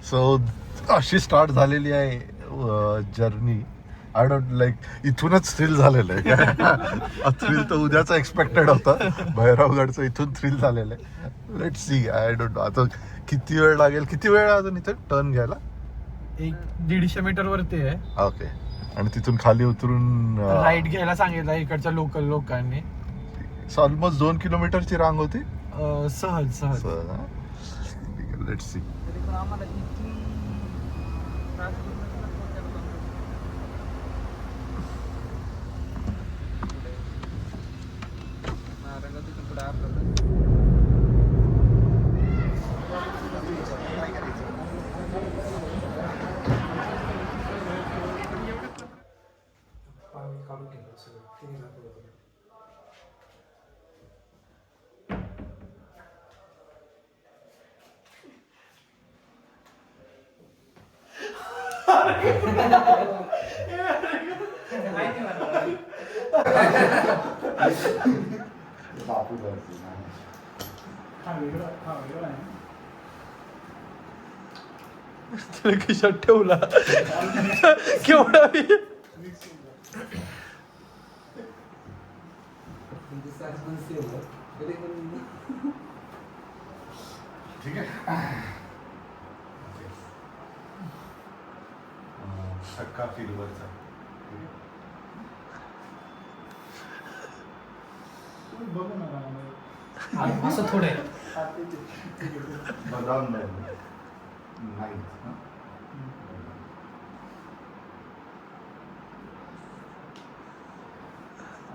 So अशी start झालेली आहे जर्नी. आय डोंट लाईक, इथूनच थ्रिल झालेलं आहे. थ्रिल तर उद्याचा एक्सपेक्टेड होता, भैरवगडचं इथून थ्रिल झालेलं आहे. Let see, I don't know आता किती वेळ लागेल, किती वेळ अजून इथे टर्न घ्यायला. 150 मीटर वरती आहे. ओके. आणि तिथून खाली उतरून राईट घ्यायला सांगितलं इकडच्या लोकल लोकांनी. ऑलमोस्ट 2 किलोमीटरची रांग होती. सहज सहज. Let see. खिशात ठेवला केवढा ठीक आहे. सक्का फिरवरचा असं थोडं आहे. बदाम नाही.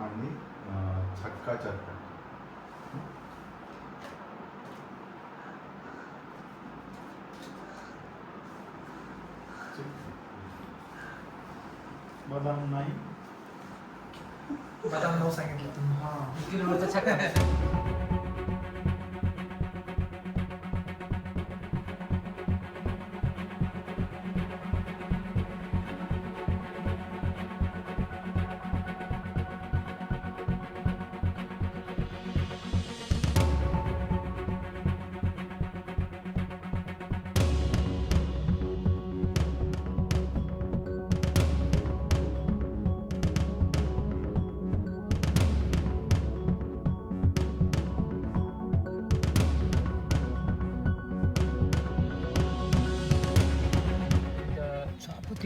आणि छक्का चक्का. बदाम नाही. बदाम नाव सांगितलं.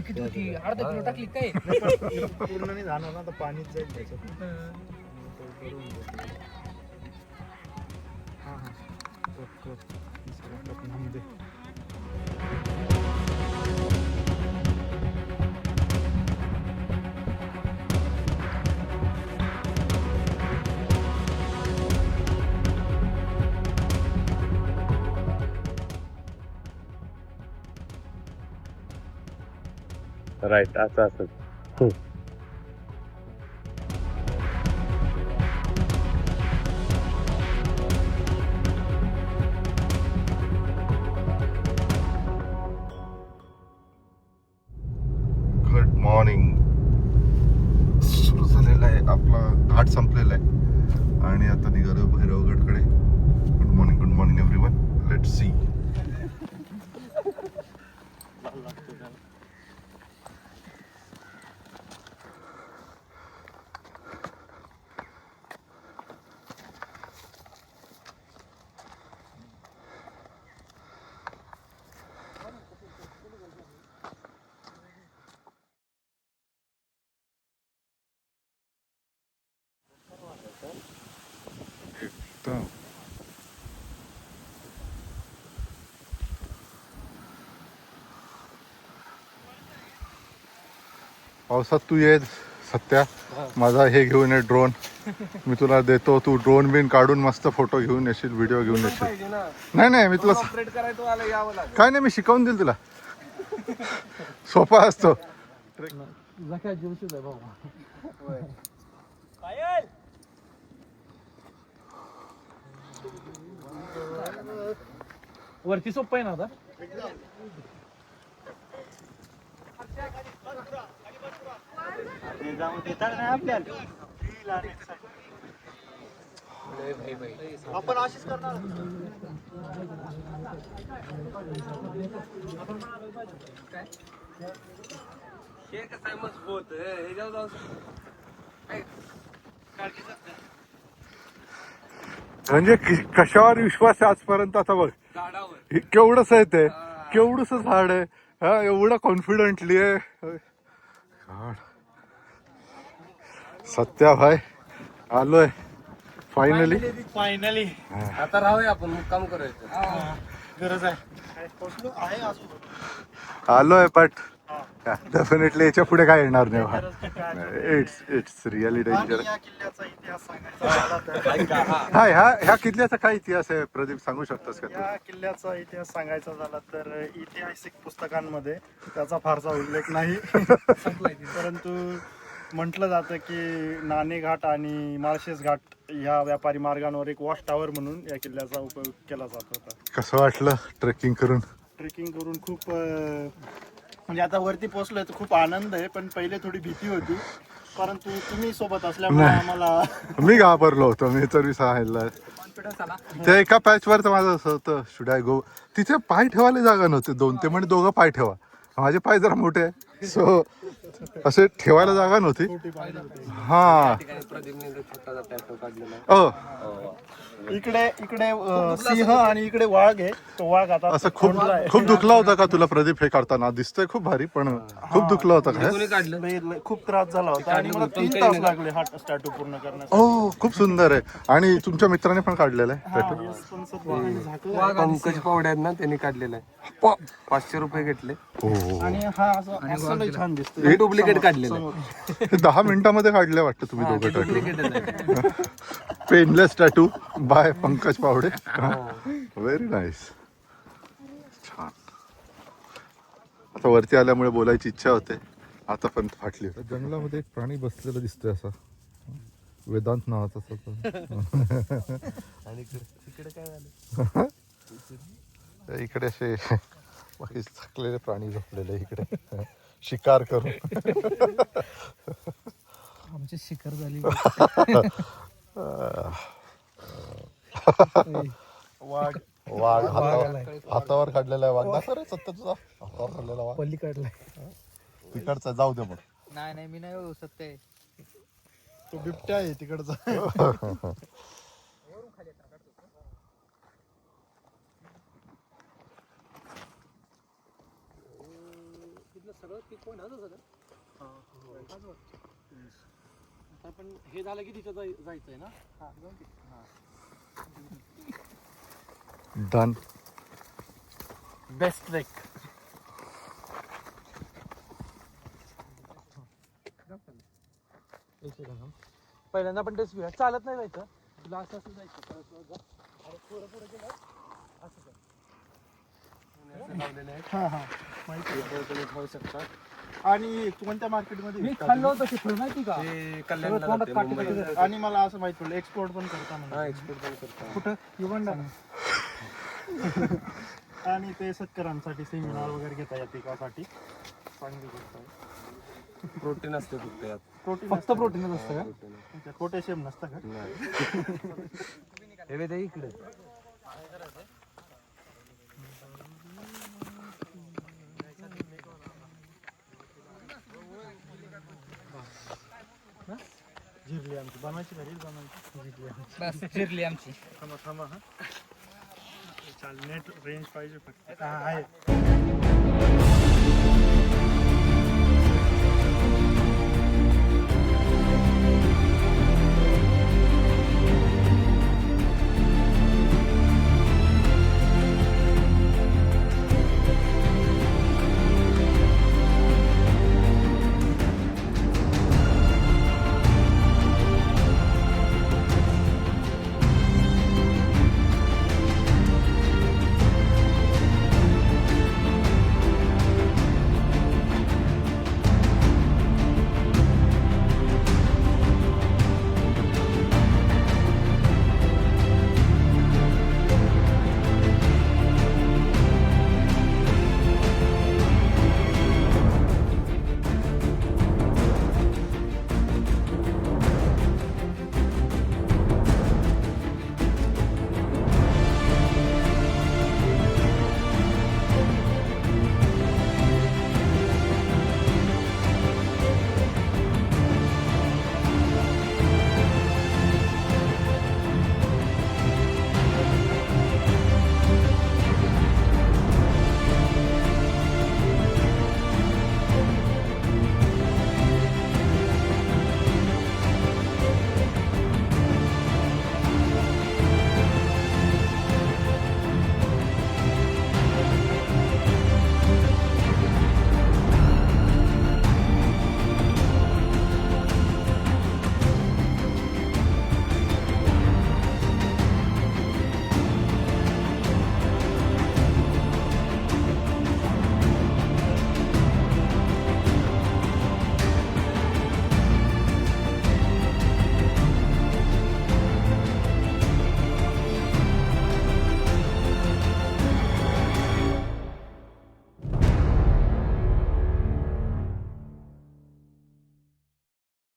किती होती? अर्धा किलो टाकली काय? पूर्ण नाही जाणार ना, तर पाणीच जाईल त्याच्यात. राईट, असं असं. Good morning. सुरू झालेला आहे आपला घाट, संपलेला आहे आणि आता निघालो भैरवगडकडे. Good morning everyone. Let see. पावसात तू ये सत्या, माझा हे घेऊन ये ड्रोन. मी तुला देतो, तू ड्रोन बिन काढून मस्त फोटो घेऊन येशील, व्हिडिओ घेऊन येशील. नाही मी तुला काय नाही, मी शिकवून देईल तुला. सोपा असतो. वरती सोपं आहे ना आता. जाऊन देतात ना आपल्याला. आपण अशीच करणार. हे कसं मजबूत हे जाऊ म्हणजे कशावर विश्वास आहे आजपर्यंत आता बघ. झाडावर हे केवढंच आहे ते, केवढंच झाड आहे हा, एवढं कॉन्फिडंटली आहे. सत्या भाई आलोय फायनली. आता राहूया आपण मुक्काम करायचं. गरज आहे. पोचलो आहे अजून. आलोय बट डेफिनेटली याच्या पुढे काय येणार नाही. It's really danger. या किल्ल्याचा इतिहास सांगायचा झाला तर हाय ह्या किल्ल्याचा काय इतिहास आहे प्रदीप, सांगू शकतोस का तू? या किल्ल्याचा इतिहास सांगायचा झाला तर ऐतिहासिक पुस्तकांमध्ये त्याचा फारसा उल्लेख नाही. परंतु म्हटलं जातं की नाणे घाट आणि माळशेज घाट ह्या व्यापारी मार्गांवर एक वॉच टावर म्हणून या किल्ल्याचा उपयोग केला जात होता. कसं वाटलं ट्रेकिंग करून? ट्रेकिंग करून खूप म्हणजे आता वरती पोहोचलोय तर खूप आनंद आहे, पण पहिले थोडी भीती होती. परंतु तुम्ही सोबत असल्यामुळे आम्हाला मी घाबरलो होतो. मी तरी सांगितलं त्या एका पॅचवर तर माझं असं होतं शुड आय गो. तिथे पाय ठेवायला जागा नव्हती. ते म्हणे दोघं पाय ठेवा. माझे पाय जरा मोठे आहे सो असे ठेवायला जागा नव्हती. हा इकडे सिंह आणि इकडे वाघ आहे. तो वाघ आता असं खूप दुखला होता का तुला प्रदीप हे करताना? दिसतंय खूप भारी पण खूप दुखला होता का? खूप त्रास झाला होता आणि मला 3 तास लागले हा स्टॅच्यू पूर्ण करण्यासाठी. हो खूप सुंदर आहे. आणि तुमच्या मित्राने पण काढलेलं आहे पंकज पावडे आहेत ना, त्यांनी काढलेलं आहे. 500 रुपये घेतले आणि हा असं लय छान दिसतोय. डुप्लिकेट काढलेलं आहे. हे 10 मिनिटांमध्ये काढले वाटतं तुम्ही दोघं tattoo. Painless tattoo by Pankaj Pawade. Very nice. छान. आता वरती आल्यामुळे बोलायची इच्छा होते, आता पण फाटली. जंगलामध्ये एक प्राणी बसलेला दिसतोय असा, वेदांत नावाचा. आणि इकडे काय झालं? इकडे असे बाकी थकलेले प्राणी झोपलेले इकडे शिकार करून. आमची शिकार झाली. वाघ वाघ हातावर काढलेला आहे. वाघ दाखव रे सत्य तुझा हातावर काढलेला वाघ. पल्ली काढलाय. तिकडचा जाऊ दे मग. नाही मी नाही सत्य. तो बिबट्या आहे तिकडचा. पण हे झालं की तिथं जायचंय ना. डन. Best trek. पहिल्यांदा पण टेस्ट घेऊया. चालत नाही जायचं तुला, असं जायचं. थोडं पुढे गेलं असं लावलेलं आहे. हा माहिती तुम्ही खाऊ शकता. आणि कोणत्या मार्केटमध्ये मी खाल्लं होतं शिकलो माहिती का? ते कल्याण. आणि मला असं माहित पडलं एक्सपोर्ट पण करता म्हणजे. एक्सपोर्ट पण करता. कुठं? युगांडा. आणि ते शेतकऱ्यांसाठी सेमिनार वगैरे घेता या पिकासाठी चांगली गोष्ट आहे. प्रोटीन असते फक्त यात. प्रोटीन फक्त प्रोटीनच असतं का? पोटॅशियम नसतं का? हे दे इकडे. जिरली आमची बनवायची घरी बनवायची. बस चिरली आमची. थांबा हा. चाल नेट रेंज पाहिजे फक्त. आहे